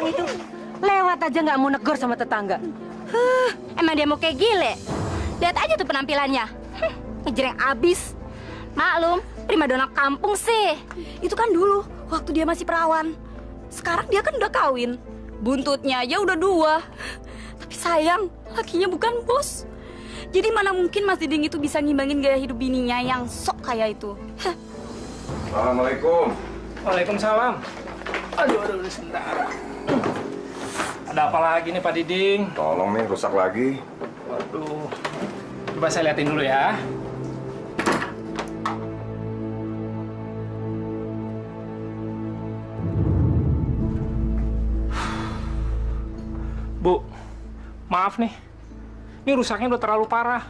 orang itu. Lewat aja nggak mau negor sama tetangga. Emang dia mau kayak gile? Lihat aja tuh penampilannya. Ngejreng abis. Maklum, primadona kampung sih. Itu kan dulu, waktu dia masih perawan. Sekarang dia kan udah kawin. Buntutnya aja udah 2. Tapi sayang, lakinya bukan bos. Jadi mana mungkin Mas Diding itu bisa ngimbangin gaya hidup bininya yang sok kayak itu. Assalamualaikum. Waalaikumsalam. Aduh, sebentar. Ada apa lagi nih Pak Diding? Tolong nih, rusak lagi. Waduh. Coba saya liatin dulu ya. Bu, maaf nih. Ini rusaknya udah terlalu parah.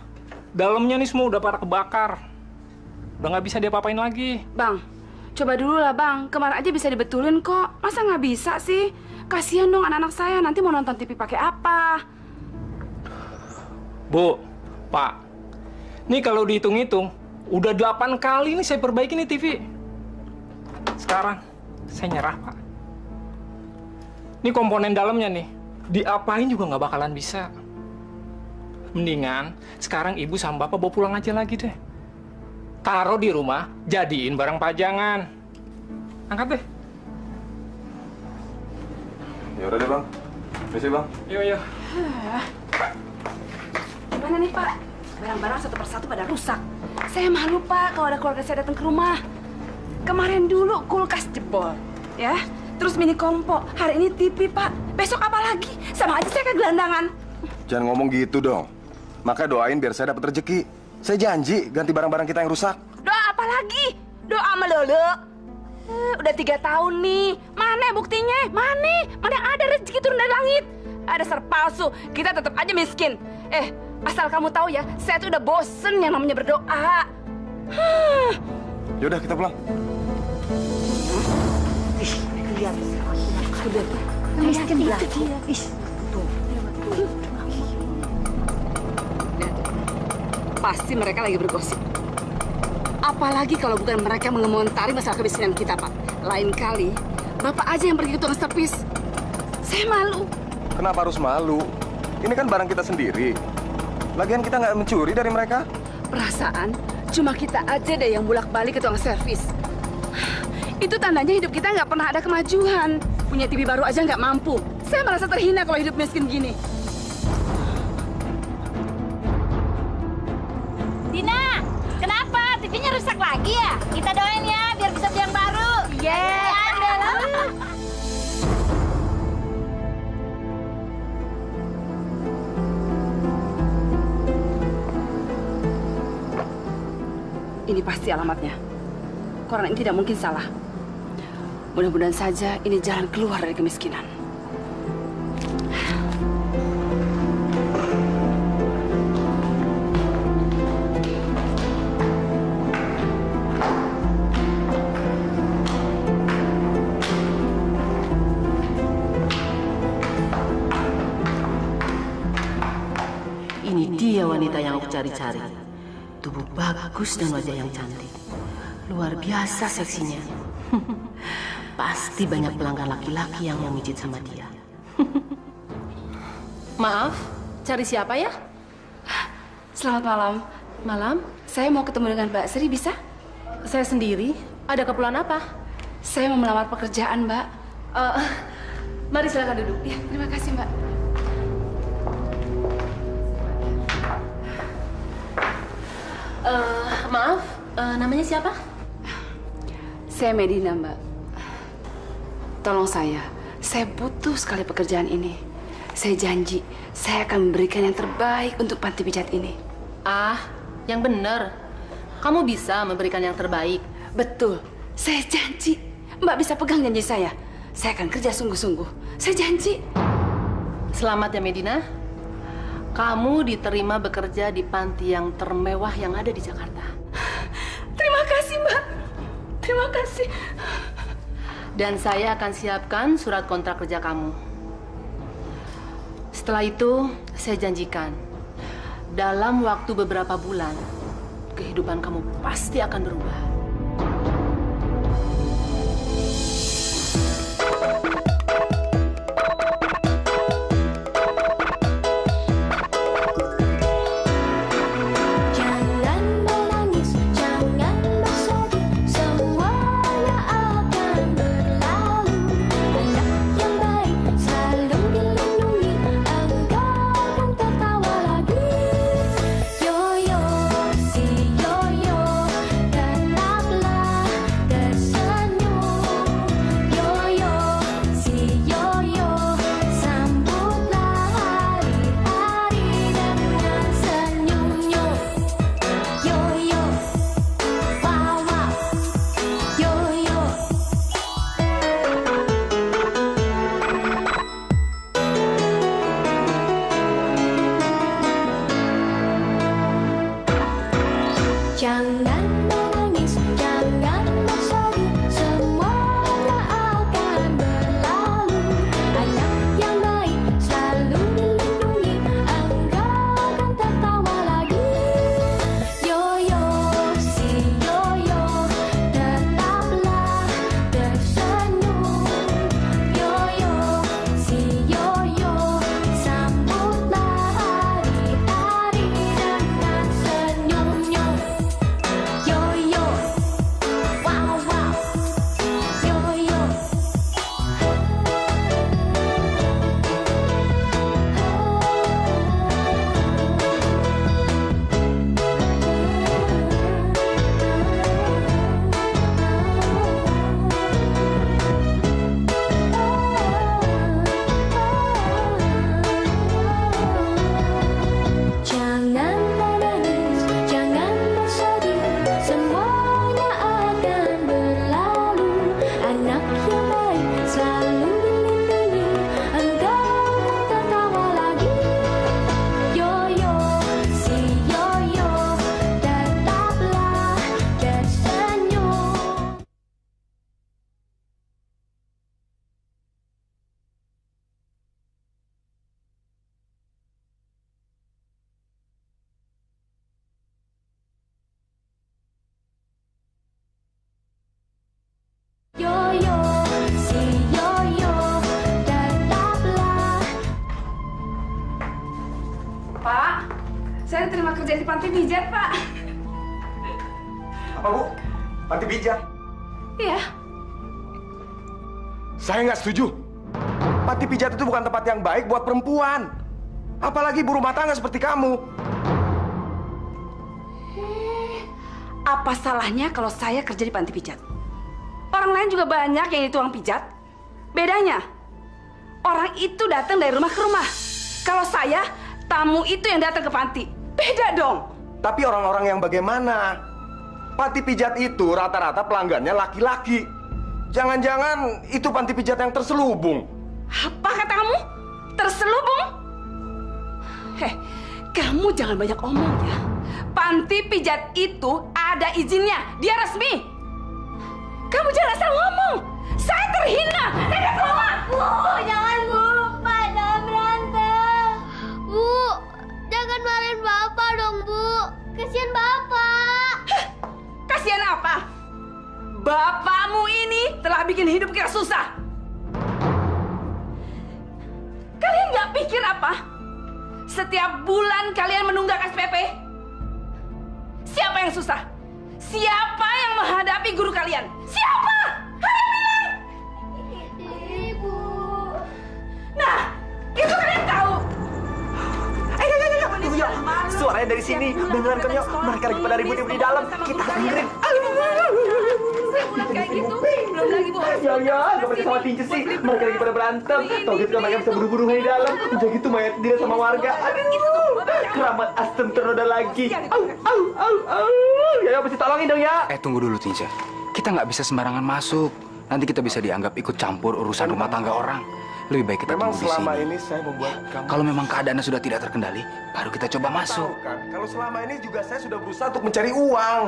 Dalamnya nih semua udah pada kebakar. Udah nggak bisa diapa-apain lagi. Bang, coba dulu lah bang. Kemarin aja bisa dibetulin kok. Masa nggak bisa sih? Kasihan dong anak-anak saya. Nanti mau nonton TV pakai apa? Bu, Pak. Nih kalau dihitung-hitung, udah 8 kali nih saya perbaiki nih TV. Sekarang, saya nyerah, Pak. Ini komponen dalamnya nih. Diapain juga nggak bakalan bisa. Mendingan sekarang ibu sama bapak bawa pulang aja lagi deh. Taruh di rumah, jadiin barang pajangan. Angkat deh. Ya udah deh bang. Misi bang. Yuk. Gimana nih Pak? Barang-barang satu persatu pada rusak. Saya malu Pak kalau ada keluarga saya datang ke rumah. Kemarin dulu kulkas jebol, ya. Terus mini kompo. Hari ini TV Pak. Besok apa lagi? Sama aja saya kegelandangan. Jangan ngomong gitu dong. Maka doain biar saya dapat rezeki. Saya janji ganti barang-barang kita yang rusak. Doa apa lagi? Doa sama Lolo. Udah 3 tahun nih. Mana buktinya? Mana ada rezeki turun dari langit? Ada ser palsu. Kita tetap aja miskin. Asal kamu tahu ya, saya tuh udah bosen yang namanya berdoa. Yaudah kita pulang. Lihat, miskin belaku. Pasti mereka lagi bergosip. Apalagi kalau bukan mereka mengomentari masalah kemiskinan kita, Pak. Lain kali, Bapak aja yang pergi ke tukang servis. Saya malu. Kenapa harus malu? Ini kan barang kita sendiri. Lagian kita nggak mencuri dari mereka. Perasaan cuma kita aja deh yang bolak-balik ke tukang servis. Itu tandanya hidup kita nggak pernah ada kemajuan. Punya TV baru aja nggak mampu. Saya merasa terhina kalau hidup miskin gini. Dina, kenapa? TV-nya rusak lagi ya? Kita doain ya, biar bisa beli yang baru. Ini pasti alamatnya. Koran ini tidak mungkin salah. Mudah-mudahan saja ini jalan keluar dari kemiskinan. Ini dia wanita yang aku cari-cari. Tubuh bagus dan wajah yang cantik. Luar biasa seksinya. Pasti banyak pelanggan laki-laki yang mau mijit sama dia. Maaf, cari siapa ya? Selamat malam. Malam, Saya mau ketemu dengan Mbak Sri, bisa? saya sendiri. Ada keperluan apa? Saya mau melamar pekerjaan, Mbak. Mari silakan duduk. Ya, terima kasih, Mbak. Maaf, namanya siapa? Saya Medina, Mbak. Tolong saya butuh sekali pekerjaan ini. Saya janji, saya akan memberikan yang terbaik untuk panti pijat ini. Ah, yang benar. Kamu bisa memberikan yang terbaik. Betul, saya janji. Mbak bisa pegang janji saya. Saya akan kerja sungguh-sungguh. Saya janji. Selamat ya Medina. Kamu diterima bekerja di panti yang termewah yang ada di Jakarta. Terima kasih, Mbak. Terima kasih. Dan saya akan siapkan surat kontrak kerja kamu. Setelah itu, saya janjikan, dalam waktu beberapa bulan, kehidupan kamu pasti akan berubah. kerja di panti pijat, Pak. Apa, Bu? Panti pijat? Iya. Saya nggak setuju. Panti pijat itu bukan tempat yang baik buat perempuan. Apalagi ibu rumah tangga seperti kamu. Apa salahnya kalau saya kerja di panti pijat? Orang lain juga banyak yang itu tukang pijat. Bedanya, orang itu datang dari rumah ke rumah. Kalau saya, tamu itu yang datang ke panti. Beda dong. Tapi orang-orang yang bagaimana? Panti pijat itu rata-rata pelanggannya laki-laki. Jangan-jangan itu panti pijat yang terselubung. Apa kata kamu? Terselubung? Kamu jangan banyak omong ya. Panti pijat itu ada izinnya. Dia resmi. Kamu jangan asal ngomong. Saya terhina. Saya keluar. Bu, jangan Bu. Pak, jangan berantem. Bu, jangan marahin Bapak dong, Bu. Kasihan Bapak. Kasihan apa? Bapakmu ini telah bikin hidup kita susah. Kalian nggak pikir apa? Setiap bulan kalian menunggak SPP? Siapa yang susah? Siapa yang menghadapi guru kalian? Siapa? Kalian bilang! Ibu. Nah, itu kalian tahu. Ayo. Suaranya dari sini. Beneran kan, yuk. Mereka lagi pada ribut di dalam. Kita harus dengerin. Sebulan kayak gitu, belum lagi Bu. Ya, gak percaya sama Tinju sih. Mereka lagi pada berantem. Tau gitu mereka bisa buru-buru di dalam. Udah gitu mayat dia sama warga. Aduh, keramat asem ternoda lagi. Au. Ya, mesti tolongin dong ya. Tunggu dulu, Tinja. Kita nggak bisa sembarangan masuk. Nanti kita bisa dianggap ikut campur urusan rumah tangga orang. Lebih baik kita Memang tunggu di selama sini. ini saya membuat kamu... Kalau memang keadaannya sudah tidak terkendali, baru kita coba masuk. Tahu kan, kalau selama ini juga saya sudah berusaha untuk mencari uang.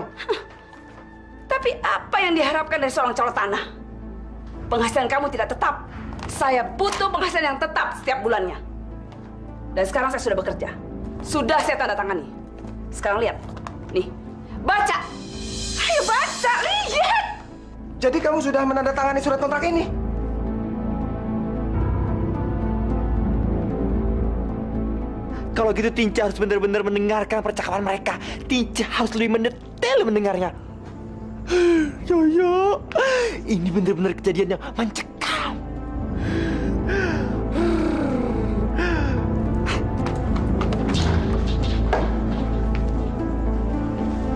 Tapi apa yang diharapkan dari seorang calon tanah? Penghasilan kamu tidak tetap. Saya butuh penghasilan yang tetap setiap bulannya. Dan sekarang saya sudah bekerja. Sudah saya tanda tangani. Sekarang lihat. Nih. Baca. Ayo baca. Lihat. Jadi kamu sudah menandatangani surat kontrak ini? Kalau gitu Tinja harus benar-benar mendengarkan percakapan mereka. Tinja harus lebih mendetail mendengarnya. Yoyo, ini benar-benar kejadian yang mencekam.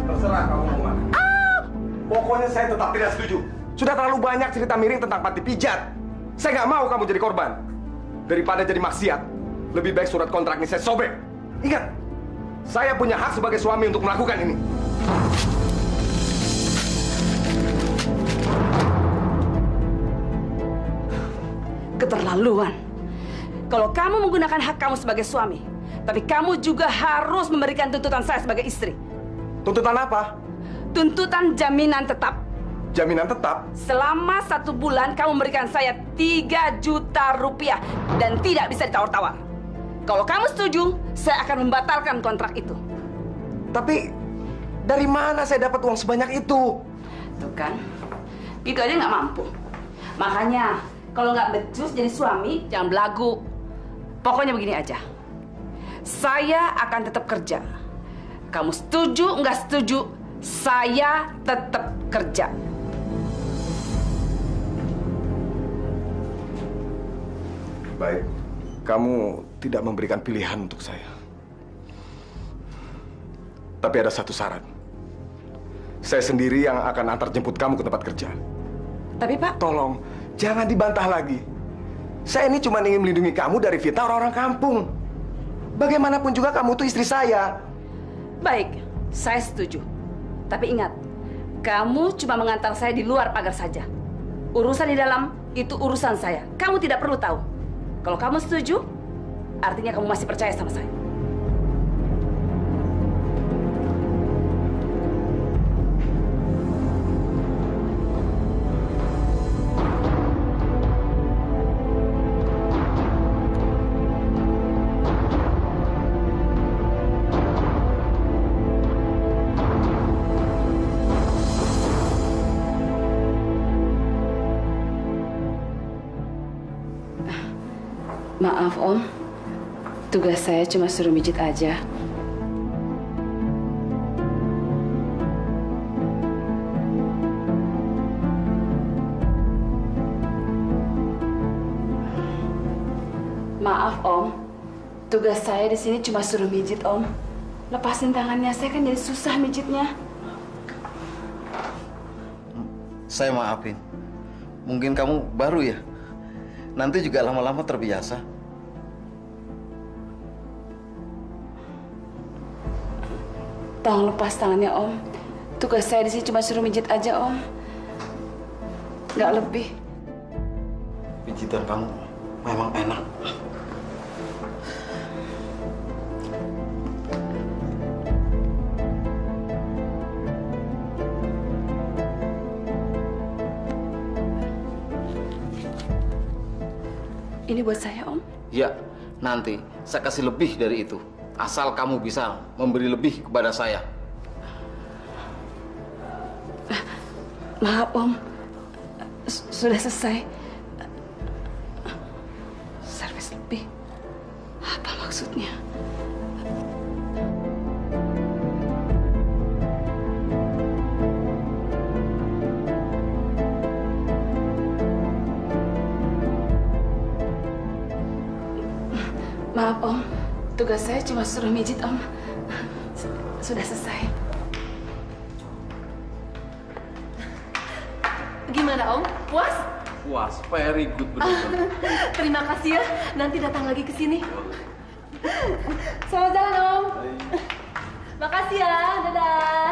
Terserah kamu mau mana. Pokoknya saya tetap tidak setuju. Sudah terlalu banyak cerita miring tentang panti pijat. Saya nggak mau kamu jadi korban. Daripada jadi maksiat, lebih baik surat kontrak ini saya sobek. Ingat, saya punya hak sebagai suami untuk melakukan ini. Keterlaluan. Kalau kamu menggunakan hak kamu sebagai suami, tapi kamu juga harus memberikan tuntutan saya sebagai istri. Tuntutan apa? Tuntutan jaminan tetap. Jaminan tetap? Selama 1 bulan kamu memberikan saya 3 juta rupiah dan tidak bisa ditawar-tawar. Kalau kamu setuju, saya akan membatalkan kontrak itu. Tapi dari mana saya dapat uang sebanyak itu? Tuh kan, gitu aja nggak mampu. Makanya, kalau nggak becus jadi suami, jangan belagu. Pokoknya begini aja. Saya akan tetap kerja. Kamu setuju, nggak setuju, saya tetap kerja. Baik, kamu tidak memberikan pilihan untuk saya. Tapi ada satu syarat. Saya sendiri yang akan antar jemput kamu ke tempat kerja. Tapi Pak, Tolong, jangan dibantah lagi. Saya ini cuma ingin melindungi kamu dari fitnah orang-orang kampung. Bagaimanapun juga kamu tuh istri saya. baik, saya setuju. Tapi ingat, kamu cuma mengantar saya di luar pagar saja. Urusan di dalam itu urusan saya. Kamu tidak perlu tahu. Kalau kamu setuju, artinya kamu masih percaya sama saya. Maaf Om, tugas saya cuma suruh mijit aja. Maaf Om, tugas saya di sini cuma suruh mijit Om. Lepasin tangannya, saya kan jadi susah mijitnya. Saya maafin. Mungkin kamu baru ya. Nanti juga lama-lama terbiasa. Tolong lepas tangannya Om. Tugas saya di sini cuma suruh mijit aja Om. Nggak lebih. Pijitan kamu memang enak. Ini buat saya Om. Ya, nanti saya kasih lebih dari itu. Asal kamu bisa memberi lebih kepada saya. Maaf Om, sudah selesai. Servis lebih. Apa maksudnya? Maaf Om, tugas saya cuma suruh mijit Om. Sudah selesai. Gimana Om? Puas? Puas, very good benar. Terima kasih ya. Nanti datang lagi ke sini. Selamat jalan Om. Makasih ya. Dadah.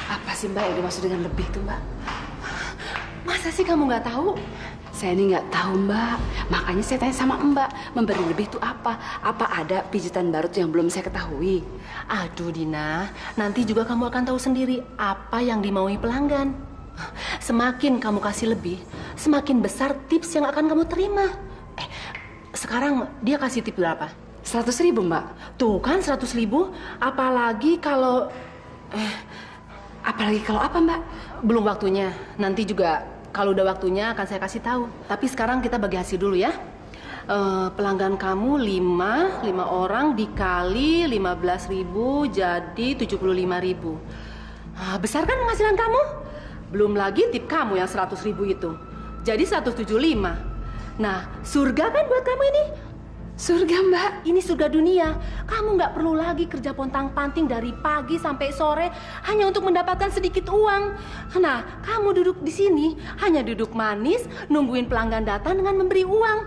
Apa sih Mbak yang dimaksud dengan lebih tuh Mbak? Masa sih kamu nggak tahu? Saya ini nggak tahu Mbak, makanya saya tanya sama Mbak, memberi lebih itu apa? Apa ada pijitan baru tuh yang belum saya ketahui? Aduh Dina, nanti juga kamu akan tahu sendiri apa yang dimaui pelanggan. Semakin kamu kasih lebih, semakin besar tips yang akan kamu terima. Sekarang dia kasih tip berapa? 100.000 Mbak. Tuh kan 100.000, apalagi kalau... Apalagi kalau apa Mbak? Belum waktunya, nanti juga... Kalau udah waktunya akan saya kasih tahu. Tapi sekarang kita bagi hasil dulu ya. Pelanggan kamu 5 orang dikali 15.000 jadi 75.000. Besar kan penghasilan kamu? Belum lagi tip kamu yang 100.000 itu. Jadi 175. Nah, surga kan buat kamu ini? Surga Mbak. Ini surga dunia. Kamu nggak perlu lagi kerja pontang-panting dari pagi sampai sore hanya untuk mendapatkan sedikit uang. Nah, kamu duduk di sini hanya duduk manis, nungguin pelanggan datang dengan memberi uang.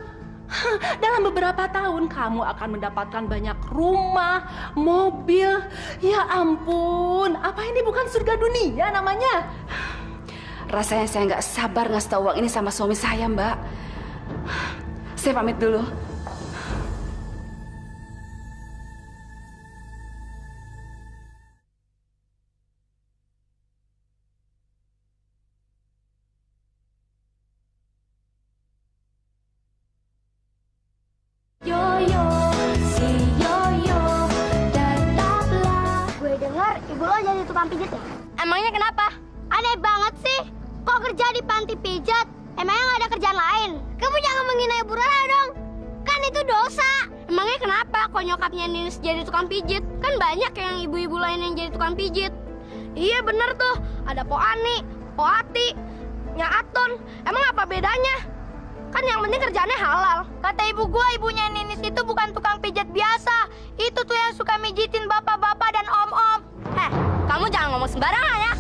Dalam beberapa tahun kamu akan mendapatkan banyak rumah, mobil. Ya ampun, apa ini bukan surga dunia namanya? Rasanya saya nggak sabar ngasih tahu uang ini sama suami saya Mbak. Saya pamit dulu. Ibu lo jadi tukang pijat ya? Emangnya kenapa? Aneh banget sih. Kok kerja di panti pijat? Emangnya nggak ada kerjaan lain? Kamu jangan menghina Ibu Rara dong. Kan itu dosa. Emangnya kenapa kok nyokapnya Ninis jadi tukang pijit? Kan banyak yang ibu-ibu lain yang jadi tukang pijit. Iya bener tuh. Ada Po Ani, Po Ati, Nya Aton. Emang apa bedanya? Kan yang penting kerjaannya halal. Kata ibu gua, ibunya Ninis itu bukan tukang pijat biasa. Itu tuh yang suka mijitin bapak-bapak dan om-om. Kamu jangan ngomong sembarangan ya.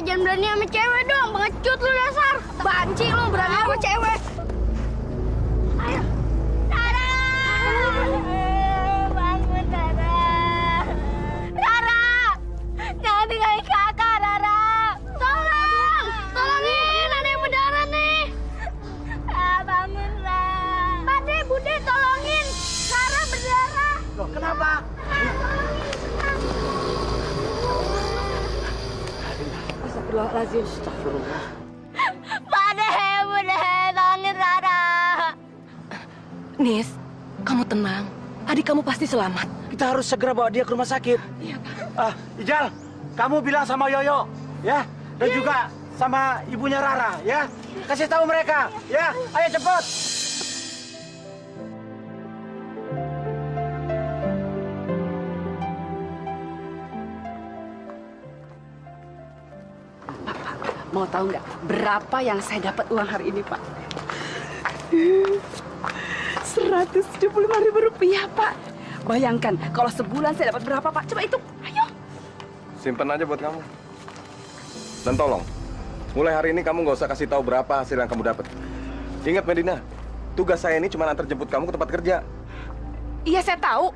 Jangan berani sama cewek dong, pengecut lu dasar. Banci lu berani sama cewek. Ayo. Rara! Bangun, Rara. Rara! Jangan tinggalin kakak, Rara. Tolong! Tolongin, ada yang berdarah nih. Bangun, Rara. Pade, Bude, tolongin. Rara berdarah. Loh, kenapa? Astagfirullah. Pade, Bude, tolongin Rara. Nis, kamu tenang. Adik kamu pasti selamat. Kita harus segera bawa dia ke rumah sakit. Iya, Pak. Ijal, kamu bilang sama Yoyo, ya, dan juga sama ibunya Rara, ya. Kasih tahu mereka, ya. Ayo cepet. Mau tahu nggak berapa yang saya dapat uang hari ini, Pak? 175.000 rupiah, Pak. Bayangkan kalau sebulan saya dapat berapa, Pak? Coba hitung. Ayo. Simpen aja buat kamu. Dan tolong, mulai hari ini kamu nggak usah kasih tahu berapa hasil yang kamu dapat. Ingat Medina, tugas saya ini cuma antar jemput kamu ke tempat kerja. Iya, saya tahu.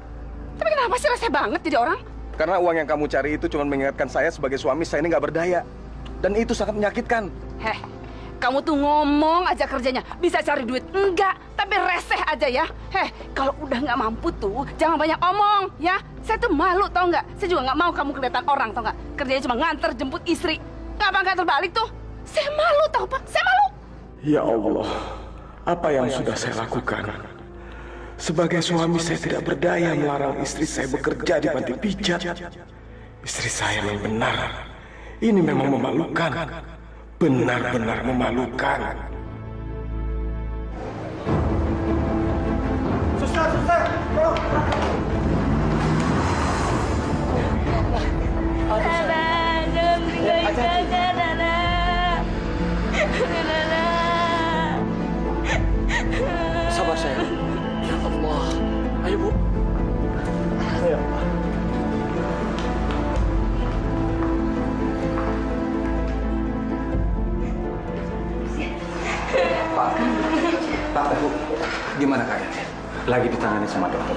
Tapi kenapa sih rese banget jadi orang? Karena uang yang kamu cari itu cuma mengingatkan saya sebagai suami saya ini nggak berdaya. Dan itu sangat menyakitkan. Heh, kamu tuh ngomong aja kerjanya. Bisa cari duit. Enggak, tapi reseh aja ya. Heh, kalau udah nggak mampu tuh, jangan banyak omong, ya. Saya tuh malu, tau nggak? Saya juga nggak mau kamu kelihatan orang, tau nggak? Kerjanya cuma nganter jemput istri. Nggak terbalik tuh. Saya malu, tau Pak? Saya malu. Ya Allah, apa yang sudah saya lakukan? Sebagai suami saya tidak berdaya melarang istri saya bekerja di panti pijat. Istri saya memang benar. Ini memang memalukan. Benar-benar memalukan. Suster, tolong. Nana, jangan tinggalin Nana, Nana. Nana. Sabar sayang. Ya Allah. Ayo Bu. Ayo. Pak, Bu, gimana keadaannya? Lagi ditangani sama dokter.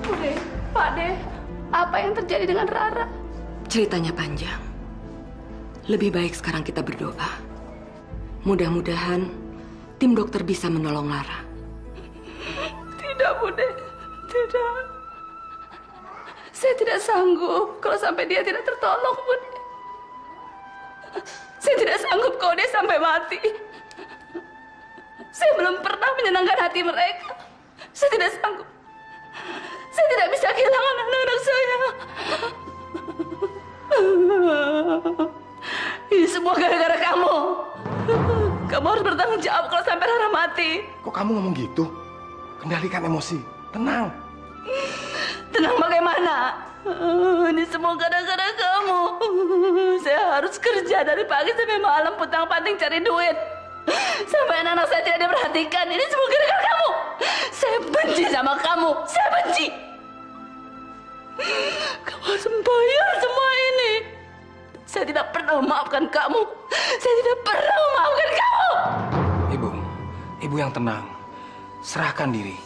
Bude, Pak De, apa yang terjadi dengan Rara? Ceritanya panjang. Lebih baik sekarang kita berdoa. Mudah-mudahan tim dokter bisa menolong Lara. Tidak, Bude. Tidak. Saya tidak sanggup kalau sampai dia tidak tertolong, Bude. Saya tidak sanggup kalau dia sampai mati. Saya belum pernah menyenangkan hati mereka. Saya tidak sanggup. Saya tidak bisa kehilangan anak-anak saya. Ini semua gara-gara kamu. Kamu harus bertanggung jawab kalau sampai Rara mati. Kok kamu ngomong gitu? Kendalikan emosi. Tenang. Tenang bagaimana? Ini semua gara-gara kamu. Saya harus kerja dari pagi sampai malam putang-panting cari duit. Sampai anak-anak saya tidak diperhatikan. Ini semua gara-gara kamu. Saya benci sama kamu. Saya benci. Kamu harus membayar semua ini. Saya tidak pernah memaafkan kamu. Saya tidak pernah memaafkan kamu. Ibu yang tenang. Serahkan diri.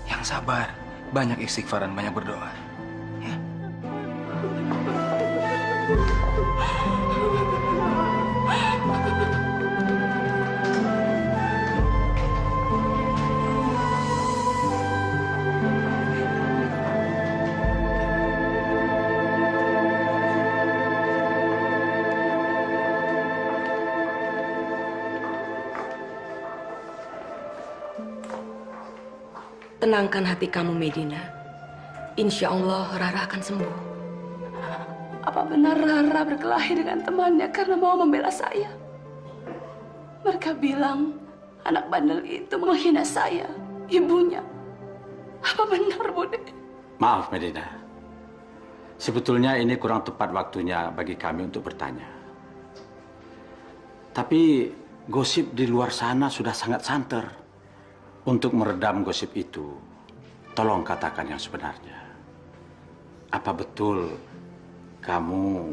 Yang sabar. Banyak istighfar dan banyak berdoa. Ya. Tenangkan hati kamu, Medina. Insya Allah Rara akan sembuh. Apa benar Rara berkelahi dengan temannya karena mau membela saya? Mereka bilang anak bandel itu menghina saya, ibunya. Apa benar, Bude? Maaf, Medina. Sebetulnya ini kurang tepat waktunya bagi kami untuk bertanya. Tapi gosip di luar sana sudah sangat santer. Untuk meredam gosip itu, tolong katakan yang sebenarnya. Apa betul kamu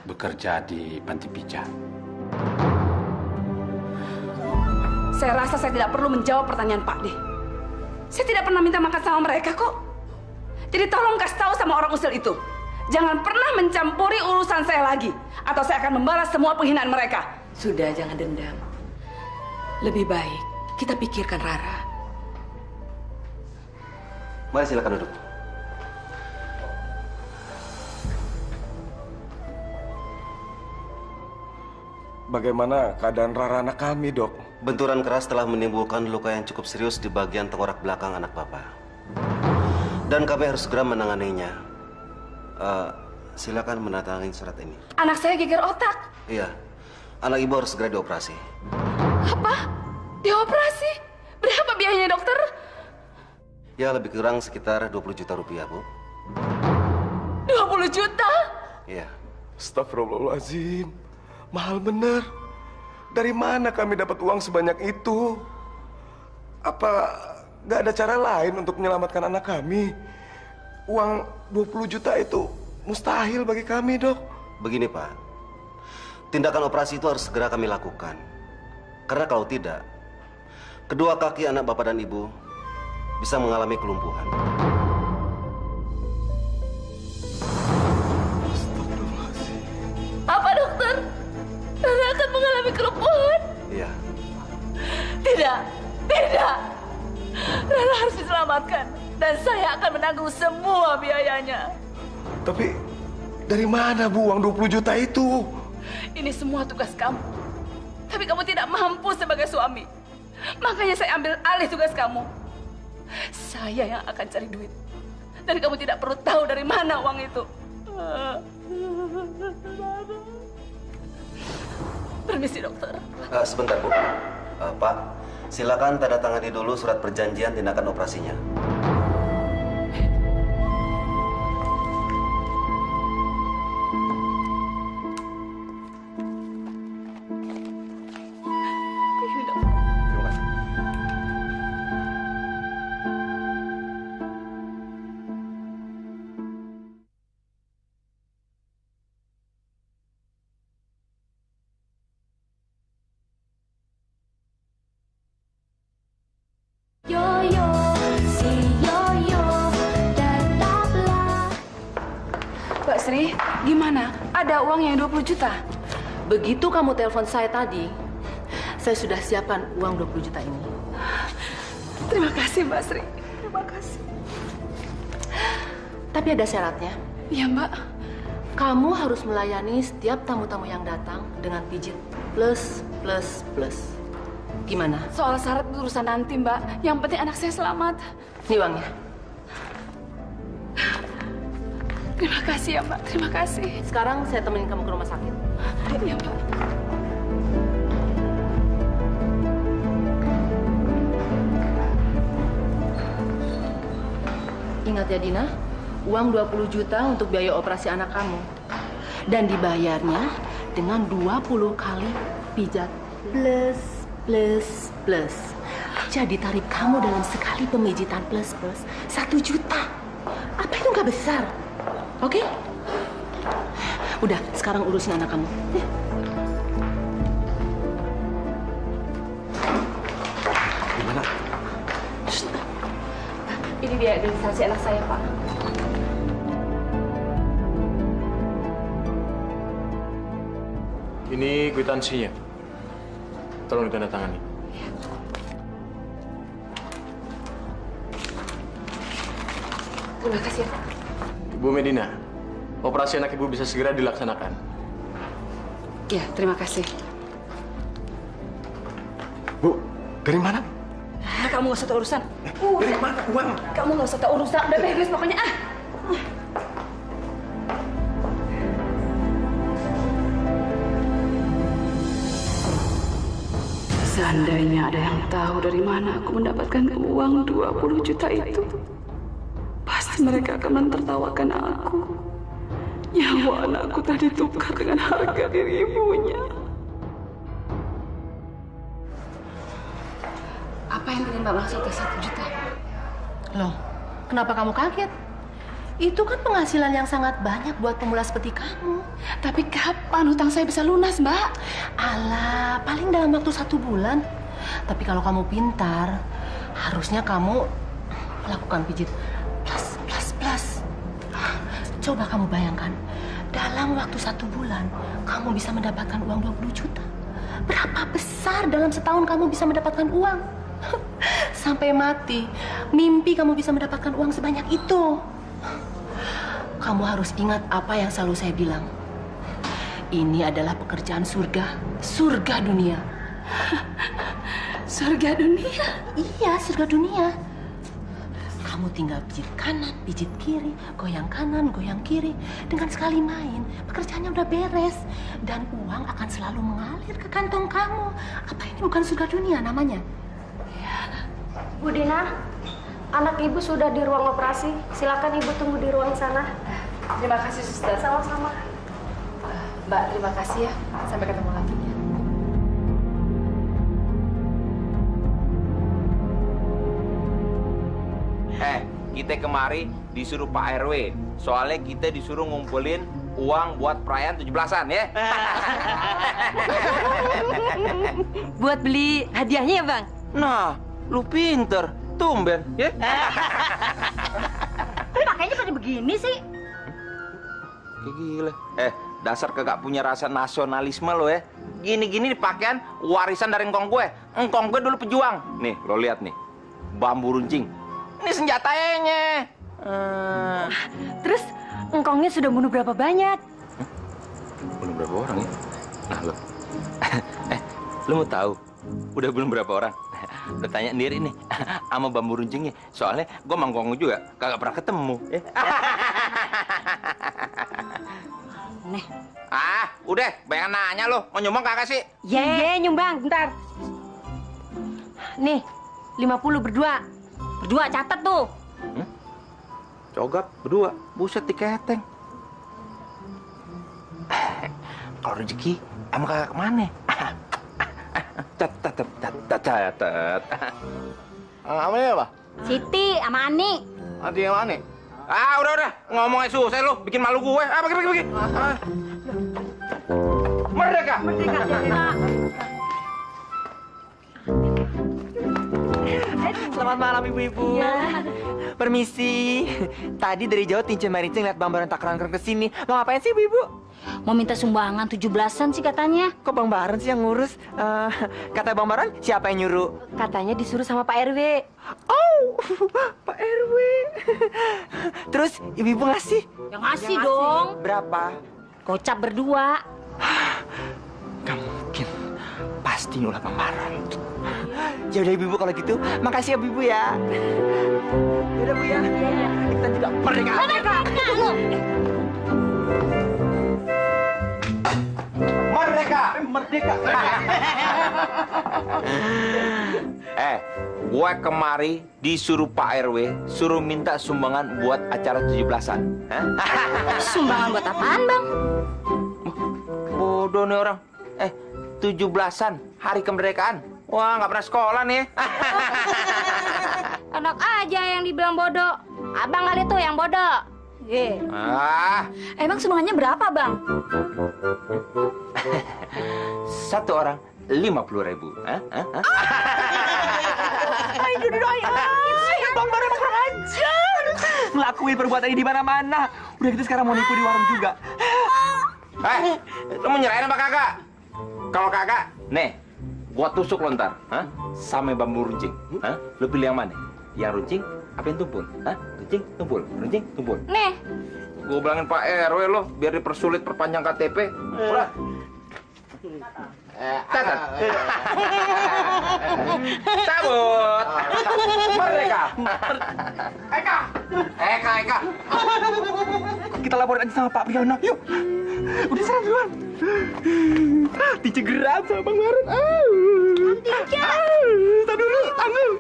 bekerja di panti pijat? Saya rasa saya tidak perlu menjawab pertanyaan Pak De. Saya tidak pernah minta makan sama mereka kok. Jadi tolong kasih tahu sama orang usil itu. Jangan pernah mencampuri urusan saya lagi. Atau saya akan membalas semua penghinaan mereka. Sudah, jangan dendam. Lebih baik kita pikirkan Rara. Mari silakan duduk. bagaimana keadaan Rara anak kami, Dok? Benturan keras telah menimbulkan luka yang cukup serius di bagian tengkorak belakang anak Bapak. Dan kami harus segera menanganinya. Silakan menandatangani surat ini. Anak saya geger otak. Iya, anak ibu harus segera dioperasi. Apa? Dioperasi? Berapa biayanya, dokter? Ya, lebih kurang sekitar 20 juta rupiah, Bu. 20 juta? Iya. Astagfirullahaladzim. Mahal bener. Dari mana kami dapat uang sebanyak itu? Apa nggak ada cara lain untuk menyelamatkan anak kami? Uang 20 juta itu mustahil bagi kami, Dok. Begini, Pak. Tindakan operasi itu harus segera kami lakukan. Karena kalau tidak, kedua kaki anak Bapak dan Ibu bisa mengalami kelumpuhan. Apa, dokter? Rara akan mengalami kelumpuhan? Iya. Tidak, tidak. Rara harus diselamatkan. Dan saya akan menanggung semua biayanya. Tapi dari mana, Bu, uang 20 juta itu? Ini semua tugas kamu. Tapi kamu tidak mampu sebagai suami. Makanya saya ambil alih tugas kamu. Saya yang akan cari duit. Dan kamu tidak perlu tahu dari mana uang itu. Permisi, dokter. Sebentar, Bu. Pak, silakan tanda tangani dulu surat perjanjian tindakan operasinya. Mbak Sri, gimana? Ada uang yang 20 juta? Begitu kamu telepon saya tadi, saya sudah siapkan uang 20 juta ini. Terima kasih, Mbak Sri. Terima kasih. Tapi ada syaratnya. Iya, Mbak. Kamu harus melayani setiap tamu-tamu yang datang dengan pijit plus. Gimana? Soal syarat urusan nanti, Mbak. Yang penting anak saya selamat. Ini uangnya. Terima kasih ya, Mbak. Terima kasih. Sekarang saya temenin kamu ke rumah sakit. Iya, Mbak. Ingat ya, Dina, uang 20 juta untuk biaya operasi anak kamu. Dan dibayarnya dengan 20 kali pijat plus. Jadi tarif kamu dalam sekali pemijitan plus 1 juta. Apa itu nggak besar? Oke? Udah, sekarang urusin anak kamu. Gimana? Ini biaya administrasi anak saya, Pak. Ini kwitansinya. Tolong ditandatangani. Terima kasih ya, Pak. Ibu Medina, operasi anak ibu bisa segera dilaksanakan. Ya, terima kasih. Bu, dari mana? Kamu nggak usah tahu urusan. Dari mana uang? Kamu nggak usah tahu urusan. Udah beres pokoknya. Seandainya ada yang tahu dari mana aku mendapatkan uang 20 juta itu, pasti mereka akan mentertawakan aku. Nyawa anakku tadi tukar dengan harga diri ibunya. Apa yang ingin Mbak maksud 1 juta? Loh, kenapa kamu kaget? Itu kan penghasilan yang sangat banyak buat pemula seperti kamu. Tapi kapan hutang saya bisa lunas, Mbak? Alah, paling dalam waktu 1 bulan. Tapi kalau kamu pintar, harusnya kamu melakukan pijit plus. Coba kamu bayangkan, dalam waktu 1 bulan, kamu bisa mendapatkan uang 20 juta. Berapa besar dalam setahun kamu bisa mendapatkan uang? Sampai mati, mimpi kamu bisa mendapatkan uang sebanyak itu. Kamu harus ingat apa yang selalu saya bilang. Ini adalah pekerjaan surga. Surga dunia. Surga dunia? Iya, surga dunia. Kamu tinggal pijit kanan, pijit kiri, goyang kanan, goyang kiri. Dengan sekali main, pekerjaannya udah beres. Dan uang akan selalu mengalir ke kantong kamu. Apa ini bukan surga dunia namanya? Bu Dina, anak ibu sudah di ruang operasi. Silakan ibu tunggu di ruang sana. Terima kasih, Suster. Sama-sama. Mbak, terima kasih ya. Sampai ketemu lagi. Kita kemari disuruh Pak RW. Soalnya kita disuruh ngumpulin uang buat perayaan 17-an ya. Buat beli hadiahnya ya, Bang? Nah, lu pinter. Tumben, ya? Pakainya pada begini sih. Gila. Dasar kagak punya rasa nasionalisme lo ya. Gini-gini pakaian warisan dari engkong gue. Engkong gue dulu pejuang. Nih, lo lihat nih. Bambu runcing. Ini senjatanya. Terus engkongnya sudah bunuh berapa banyak? Bunuh berapa orang ya? Nah lo. Lo mau tahu udah bunuh berapa orang? Lo tanya sendiri nih sama bambu runcingnya. Soalnya gue mangkong juga kagak pernah ketemu. Nih. Udah, banyak nanya lo. Mau nyumbang kagak sih? Ye, nyumbang, bentar. Nih, 50 berdua. Berdua catat tuh. Cogap berdua, buset diketeng. Kalau rezeki emang kagak kemana? Catat. Namanya apa? Siti sama Ani. Hati yang mana? Udah. Ngomongnya susah lu, bikin malu gue. Pergi. Merdeka. Selamat malam ibu-ibu. Permisi. Tadi dari jauh Tince Marincing lihat Bang Baron tak kerang-kerang kesini. Mau ngapain sih ibu-ibu? Mau minta sumbangan 17-an sih katanya. Kok Bang Baron sih yang ngurus? Kata Bang Baron siapa yang nyuruh? Katanya disuruh sama Pak RW. Oh, Pak RW. Terus ibu-ibu ngasih? Yang ngasih dong. Berapa? Gocap berdua. Gak mungkin. Pasti ulah Bang Baron. Ya udah ibu-ibu kalau gitu, makasih ya ibu ya. Yaudah Bu ya. Kita juga merdeka. Merdeka. Gue kemari disuruh Pak RW suruh minta sumbangan buat acara 17-an. Sumbangan buat apaan, Bang? Bodoh nih orang. 17-an hari kemerdekaan. Wah, nggak pernah sekolah nih. Enak aja yang dibilang bodoh. Abang kali tuh yang bodoh. Emang sumbangannya berapa, Bang? Satu orang 50.000. Bang Baron kurang ajar. Ngelakuin perbuatan ini di mana-mana. Udah gitu sekarang mau nipu di warung juga. Lo mau nyerahin apa kagak? Kalau kagak, nih, gua tusuk lo ntar, sama bambu runcing. Lo pilih yang mana? Yang runcing apa yang tumpul? Runcing, tumpul. Nih. Gua bilangin Pak RW lo, biar dipersulit perpanjang KTP. Udah. Catat. Cabut. Merdeka. Eka. Kita laporin aja sama Pak Priyono. Yuk. Udah serang duluan. Tince geram sama Bang Baron. Tahan dulu, tangguh.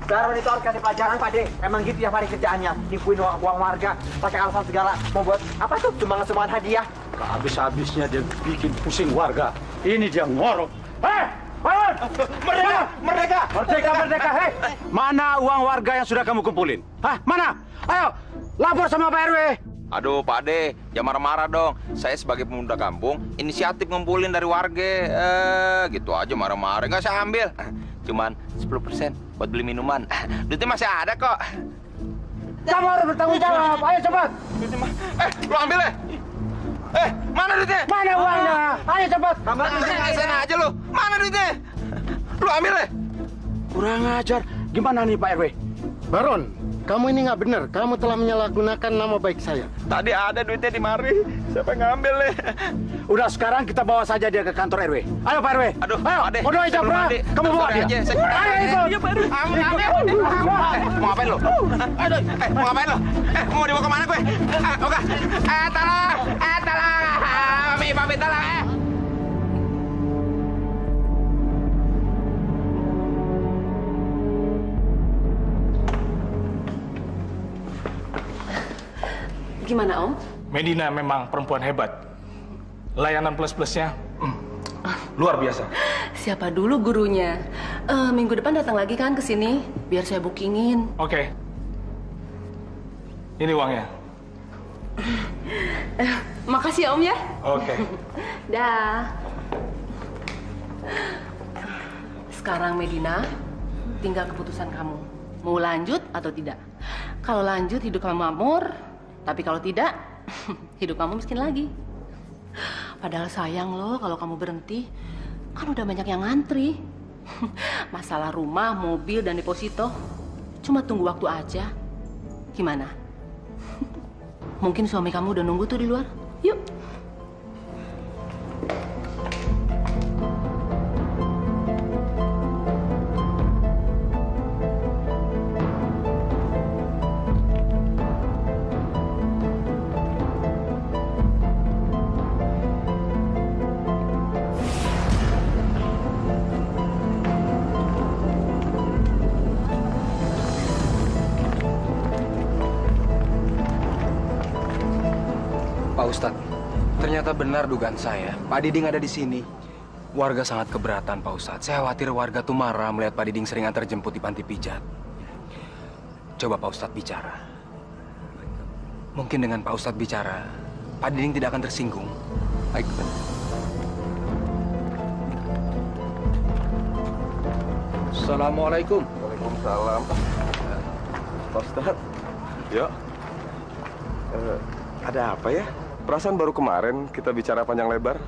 Baron itu harus kasih pelajaran, Pak De. Emang gitu ya Pak De kerjaannya. Nipuin uang warga, pakai alasan segala. Mau buat apa tuh? Sumbangan hadiah. Gak habis-habisnya dia bikin pusing warga. Ini dia ngorok. Merdeka! Hei! Mana uang warga yang sudah kamu kumpulin? Mana? Ayo, lapor sama Pak RW. Aduh, Pak De, jangan marah-marah dong. Saya sebagai pemuda kampung, inisiatif ngumpulin dari warga. Gitu aja marah-marah. Nggak saya ambil. Cuman 10% buat beli minuman. Duitnya masih ada kok. Kamu harus bertanggung jawab. Ayo cepat. Lu ambil deh. Mana duitnya? Mana uangnya? Ayo cepat. Sana aja lu. Mana duitnya? Lu ambil deh. Kurang ajar. Gimana nih Pak RW? Baron, kamu ini nggak benar. Kamu telah menyalahgunakan nama baik saya. Tadi ada duitnya di mari. Siapa yang ngambil deh? Udah sekarang kita bawa saja dia ke kantor RW. Ayo Pak RW. Aduh, ayo. Ade. Bodoh aja, Bra. Kamu bawa dia. Ayo ikut. Iya, Pak RW. Mau ngapain lu? Mau ngapain lu? Mau dibawa kemana gue? Oke. Tolong. Tolong. Mami, tolong. Gimana, Om? Medina memang perempuan hebat. Layanan plus-plusnya luar biasa. Siapa dulu gurunya? Minggu depan datang lagi kan ke sini, biar saya bookingin. Oke. Ini uangnya. Makasih ya, Om ya. Oke. Dah. Sekarang Medina, tinggal keputusan kamu. Mau lanjut atau tidak? Kalau lanjut hidup kamu makmur, tapi kalau tidak, hidup kamu miskin lagi. Padahal sayang loh kalau kamu berhenti. Kan udah banyak yang ngantri. Masalah rumah, mobil, dan deposito. Cuma tunggu waktu aja. Gimana? Mungkin suami kamu udah nunggu tuh di luar. Yuk. Pak Ustadz, ternyata benar dugaan saya. Pak Diding ada di sini. Warga sangat keberatan, Pak Ustadz. Saya khawatir warga tuh marah melihat Pak Diding sering antar jemput di panti pijat. Coba Pak Ustadz bicara. Mungkin dengan Pak Ustadz bicara, Pak Diding tidak akan tersinggung. Baik. Assalamualaikum. Waalaikumsalam. Pak Ustadz, yuk. Ada apa ya? Perasaan baru kemarin kita bicara panjang lebar.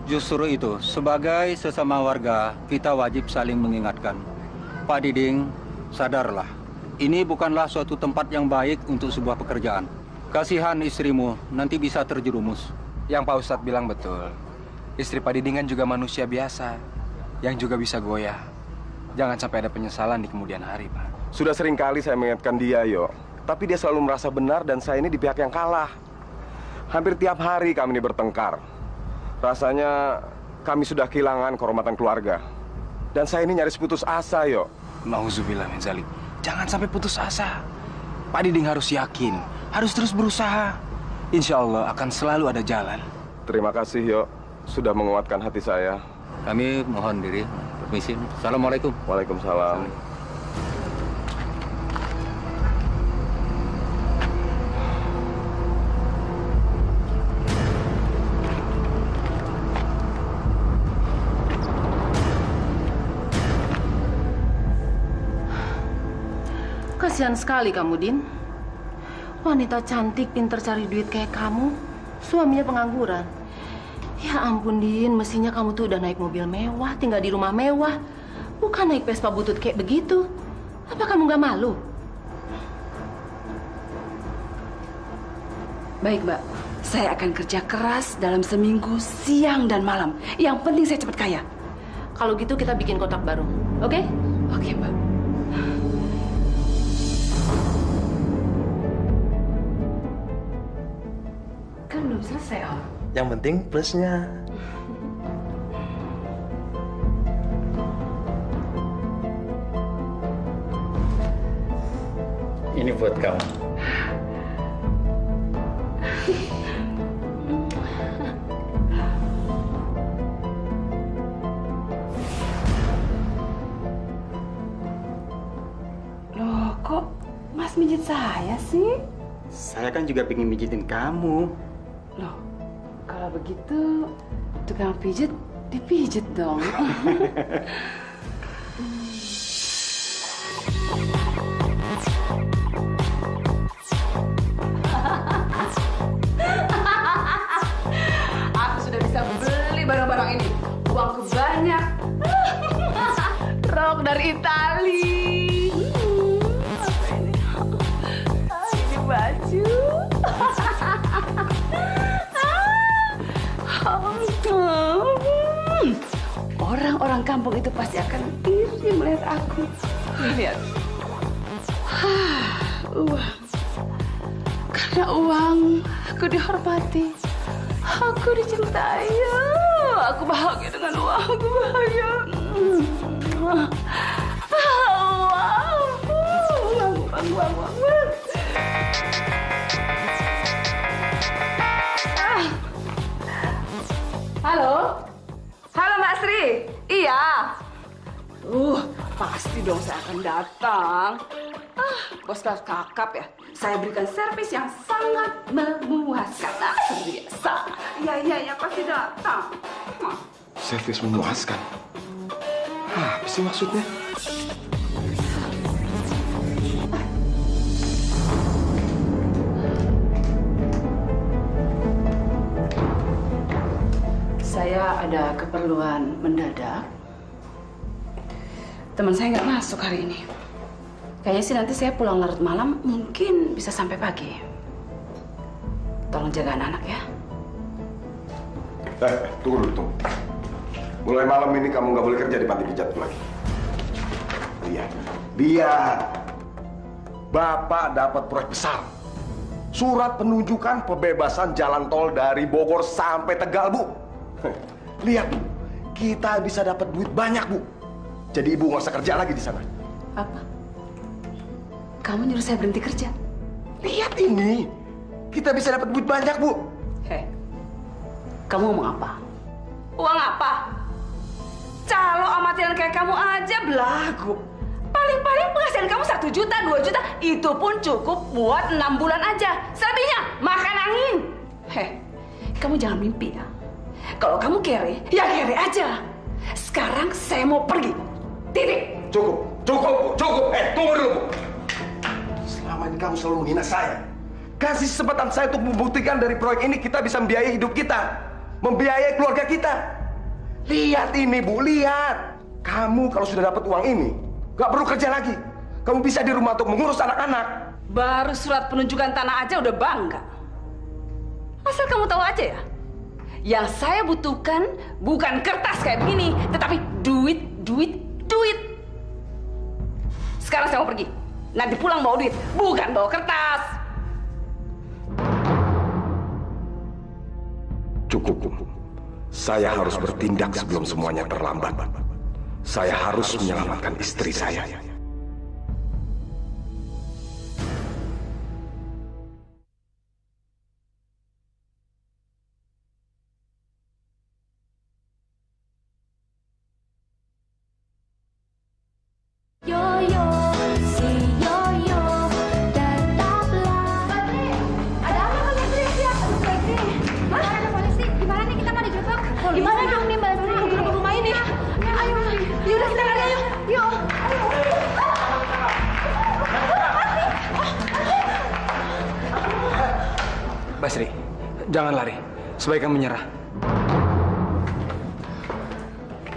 Justru itu, sebagai sesama warga, kita wajib saling mengingatkan. Pak Diding, sadarlah. Ini bukanlah suatu tempat yang baik untuk sebuah pekerjaan. Kasihan istrimu, nanti bisa terjerumus. Yang Pak Ustadz bilang betul. Istri Pak Diding kan juga manusia biasa, yang juga bisa goyah. Jangan sampai ada penyesalan di kemudian hari, Pak. Sudah sering kali saya mengingatkan dia, yo. Tapi dia selalu merasa benar dan saya ini di pihak yang kalah. Hampir tiap hari kami ini bertengkar. Rasanya kami sudah kehilangan kehormatan keluarga. Dan saya ini nyaris putus asa, yo. Nauzubillah min zalik. Jangan sampai putus asa. Pak Diding harus yakin, harus terus berusaha. Insya Allah akan selalu ada jalan. Terima kasih, yo. Sudah menguatkan hati saya. Kami mohon diri. Permisi. Assalamualaikum. Waalaikumsalam. Kasihan sekali kamu, Din. Wanita cantik, pinter cari duit kayak kamu, suaminya pengangguran. Ya ampun, Din, mestinya kamu tuh udah naik mobil mewah, tinggal di rumah mewah. Bukan naik Vespa butut kayak begitu. Apa kamu nggak malu? Baik, Mbak. Saya akan kerja keras dalam seminggu, siang dan malam. Yang penting saya cepat kaya. Kalau gitu kita bikin kotak baru, oke? Oke, Mbak. Kan belum selesai, Om. Yang penting plusnya. Ini buat kamu. Loh, kok Mas mijit saya sih? Saya kan juga pengen mijitin kamu. Loh, kalau begitu tukang pijit dipijit dong. Itali. Ini baju. Orang-orang kampung itu pasti akan iri melihat aku. Lihat. Uang. Karena uang, aku dihormati. Aku dicintai. Aku bahagia dengan uang. Aku bahagia. Uang. Halo? Halo Mbak Sri? Iya. Pasti dong saya akan datang. Bos kakap ya. Saya berikan servis yang sangat memuaskan. Biasa. Iya, pasti datang. Servis memuaskan? Apa sih maksudnya? Saya ada keperluan mendadak. Teman saya nggak masuk hari ini. Kayaknya sih nanti saya pulang larut malam, mungkin bisa sampai pagi. Tolong jaga anak-anak ya. Tunggu dulu. Mulai malam ini kamu nggak boleh kerja di panti pijat lagi. Lihat. Bapak dapat proyek besar. Surat penunjukan pembebasan jalan tol dari Bogor sampai Tegal, Bu. Lihat, Bu. Kita bisa dapat duit banyak, Bu. Jadi Ibu nggak usah kerja lagi di sana. Apa? Kamu nyuruh saya berhenti kerja? Lihat ini. Kita bisa dapat duit banyak, Bu. Kamu ngomong apa? Uang apa? Calo amatiran kayak kamu aja belagu. Paling-paling penghasilan kamu 1 juta, 2 juta. Itu pun cukup buat 6 bulan aja. Selebihnya makan angin. Kamu jangan mimpi ya. Kalau kamu kere, ya kere aja. Sekarang saya mau pergi. Titik. Cukup, Bu. Tunggu dulu, Bu. Selama ini kamu selalu menghina saya. Kasih kesempatan saya untuk membuktikan dari proyek ini kita bisa membiayai hidup kita. Membiayai keluarga kita. Lihat ini, Bu, lihat. Kamu kalau sudah dapat uang ini, gak perlu kerja lagi. Kamu bisa di rumah untuk mengurus anak-anak. Baru surat penunjukan tanah aja udah bangga. Asal kamu tahu aja ya. Yang saya butuhkan bukan kertas kayak begini, tetapi duit. Sekarang saya mau pergi. Nanti pulang bawa duit, bukan bawa kertas. Cukup, Bu. Saya harus bertindak sebelum semuanya terlambat. Saya harus menyelamatkan istri saya. Basri, jangan lari. Sebaiknya menyerah.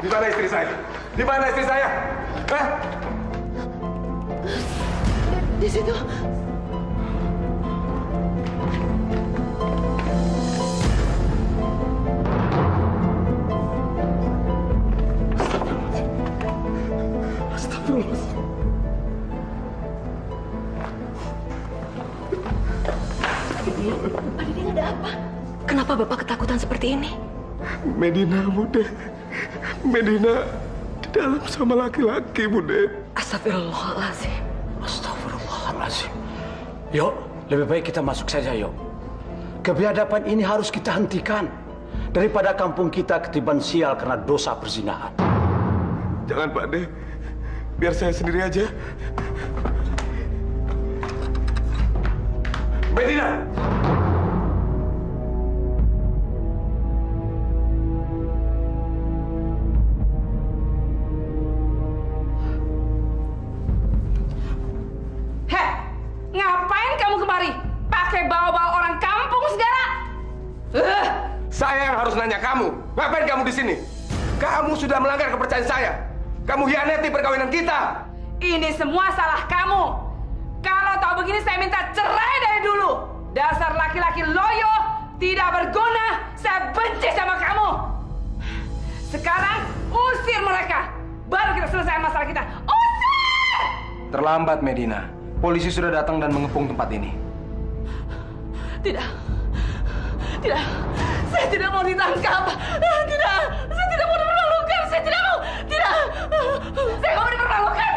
Di mana istri saya? Di mana istri saya? Di situ. Astagfirullah. Pak Diding, ada apa? Kenapa Bapak ketakutan seperti ini? Medina, Bude. Medina di dalam sama laki-laki, Bude. Astagfirullahaladzim. Astagfirullahaladzim. Yuk, lebih baik kita masuk saja, yuk. Kebiadaban ini harus kita hentikan. Daripada kampung kita ketiban sial karena dosa perzinahan. Jangan, Pak De. Biar saya sendiri aja. Medina! Ngapain kamu kemari? Pakai bawa-bawa orang kampung segala? Saya yang harus nanya kamu. Ngapain kamu di sini? Kamu sudah melanggar kepercayaan saya. Kamu hianati perkawinan kita. Ini semua salah kamu. Kalau tahu begini saya minta cerai dari dulu. Dasar laki-laki loyo, tidak berguna. Saya benci sama kamu. Sekarang usir mereka. Baru kita selesai masalah kita. Usir! Terlambat, Medina. Polisi sudah datang dan mengepung tempat ini. Tidak. Tidak. Saya tidak mau ditangkap. Tidak. Saya tidak mau dipermalukan. Saya tidak mau. Tidak. Saya nggak mau dipermalukan.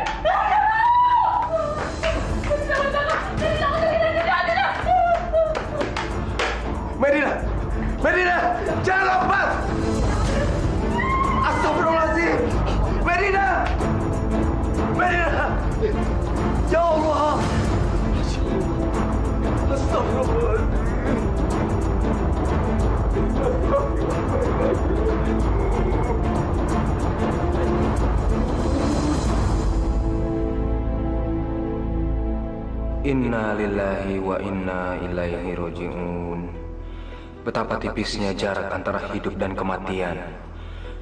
Medina! Medina! Jangan lepas! Astagfirullahaladzim! Medina! Medina! Ya Allah! Astagfirullahaladzim! Inna lillahi wa inna ilaihi roji'un. Betapa tipisnya jarak antara hidup dan kematian.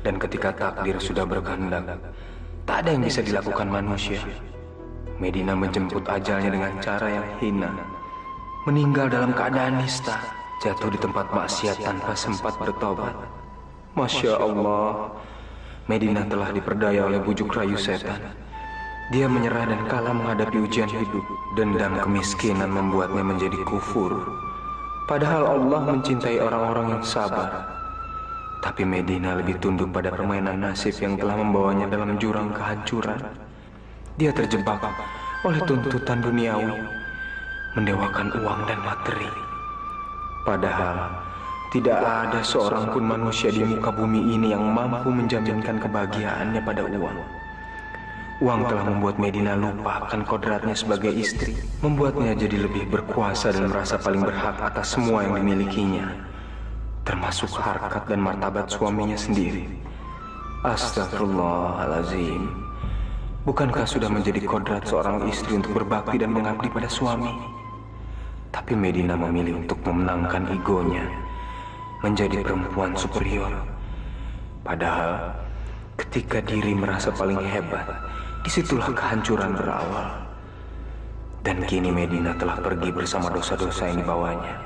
Dan ketika takdir sudah berkehendak, tak ada yang bisa dilakukan manusia. Medina menjemput ajalnya dengan cara yang hina. Meninggal dalam keadaan nista, jatuh di tempat maksiat tanpa sempat bertobat. Masya Allah, Medina telah diperdaya oleh bujuk rayu setan. Dia menyerah dan kalah menghadapi ujian hidup. Dendam kemiskinan membuatnya menjadi kufur. Padahal Allah mencintai orang-orang yang sabar. Tapi Medina lebih tunduk pada permainan nasib yang telah membawanya dalam jurang kehancuran. Dia terjebak oleh tuntutan duniawi, mendewakan uang dan materi. Padahal tidak ada seorang pun manusia di muka bumi ini yang mampu menjaminkan kebahagiaannya pada uang. Uang telah membuat Medina lupa akan kodratnya sebagai istri, membuatnya jadi lebih berkuasa dan merasa paling berhak atas semua yang dimilikinya, termasuk harkat dan martabat suaminya sendiri. Astagfirullahaladzim. Bukankah sudah menjadi kodrat seorang istri untuk berbakti dan mengabdi pada suami? Tapi Medina memilih untuk memenangkan egonya, menjadi perempuan superior. Padahal ketika diri merasa paling hebat, disitulah kehancuran berawal. Dan kini Medina telah pergi bersama dosa-dosa yang dibawanya.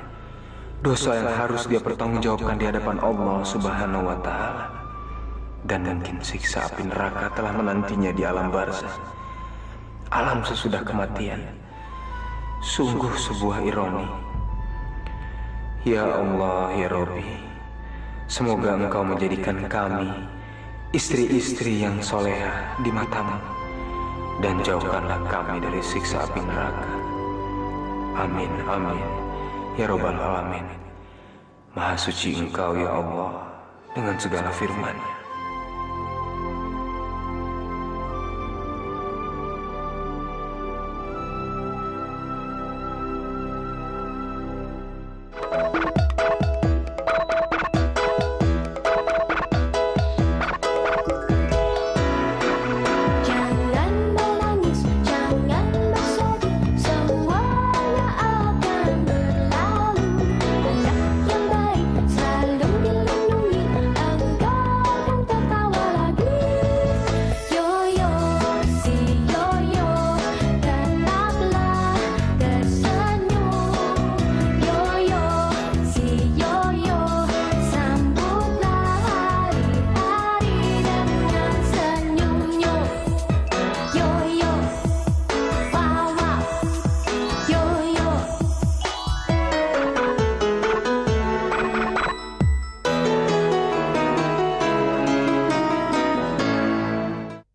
Dosa yang harus dia pertanggungjawabkan di hadapan Allah Subhanahu wa Ta'ala. Dan mungkin siksa api neraka telah menantinya di alam barzakh, alam sesudah kematian. Sungguh sebuah ironi. Ya Allah, ya Rabbi, semoga Engkau menjadikan kami istri-istri yang soleha di matamu, dan jauhkanlah kami dari siksa api neraka. Amin, amin, ya Rabbal Alamin. Maha suci Engkau ya Allah dengan segala firman-Nya.